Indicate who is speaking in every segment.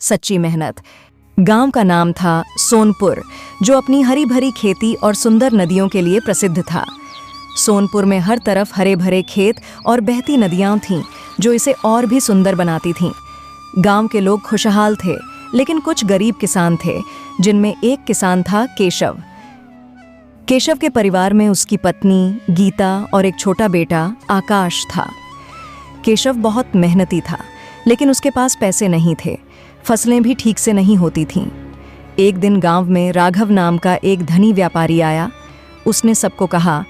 Speaker 1: सच्ची मेहनत। गांव का नाम था सोनपुर, जो अपनी हरी भरी खेती और सुंदर नदियों के लिए प्रसिद्ध था। सोनपुर में हर तरफ हरे भरे खेत और बहती नदियां थीं, जो इसे और भी सुंदर बनाती थीं। गांव के लोग खुशहाल थे, लेकिन कुछ गरीब किसान थे, जिनमें एक किसान था केशव। केशव के परिवार में उसकी पत्नी गीता और एक छोटा बेटा आकाश था। केशव बहुत मेहनती था, लेकिन उसके पास पैसे नहीं थे। फसलें भी ठीक से नहीं होती थीं। एक दिन गांव में राघव नाम का एक धनी व्यापारी आया। उसने सबको कहा,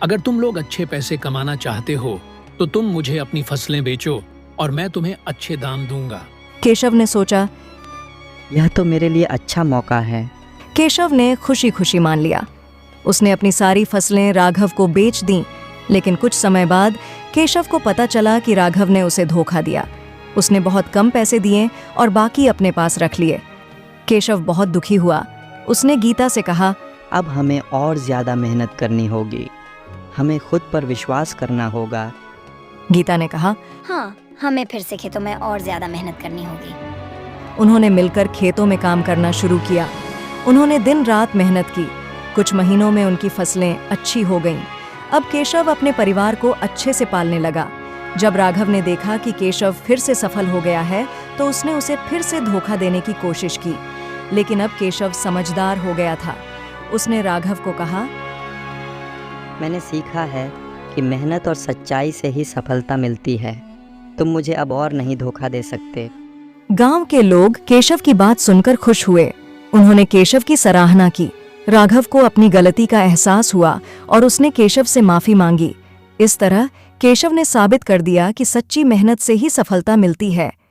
Speaker 2: अगर तुम लोग अच्छे पैसे कमाना चाहते हो तो तुम मुझे अपनी फसलें बेचो और मैं तुम्हें अच्छे दाम दूंगा।
Speaker 1: केशव ने सोचा।
Speaker 3: यह तो मेरे लिए अच्छा मौका है।
Speaker 1: केशव ने खुशी खुशी मान लिया। उसने अपनी सारी फसलें राघव को बेच दीं, लेकिन कुछ समय बाद केशव को पता चला कि राघव ने उसे धोखा दिया। उसने बहुत कम पैसे दिए और बाकी अपने पास रख लिए। केशव बहुत दुखी हुआ। उसने गीता से कहा,
Speaker 3: अब हमें और ज्यादा मेहनत करनी होगी। हमें खुद पर विश्वास करना होगा।
Speaker 1: गीता ने कहा,
Speaker 4: हाँ, हमें फिर से खेतों में और ज्यादा मेहनत करनी होगी।
Speaker 1: उन्होंने मिलकर खेतों में काम करना शुरू किया। उन्होंने दिन रात मेहनत की। कुछ महीनों में उनकी फसलें अच्छी हो गईं। अब केशव अपने परिवार को अच्छे से पालने लगा। जब राघव ने देखा कि केशव फिर से सफल हो गया है, तो उसने उसे फिर से धोखा देने की कोशिश की। लेकिन अब केशव समझदार हो गया था। उसने राघव को कहा,
Speaker 3: मैंने सीखा है कि मेहनत और सच्चाई से ही सफलता मिलती है। तुम मुझे अब और नहीं धोखा दे सकते।
Speaker 1: गांव के लोग केशव की बात सुनकर खुश हुए। उन्होंने केशव की सराहना की। राघव को अपनी गलती का एहसास हुआ और उसने केशव से माफी मांगी। इस तरह केशव ने साबित कर दिया कि सच्ची मेहनत से ही सफलता मिलती है।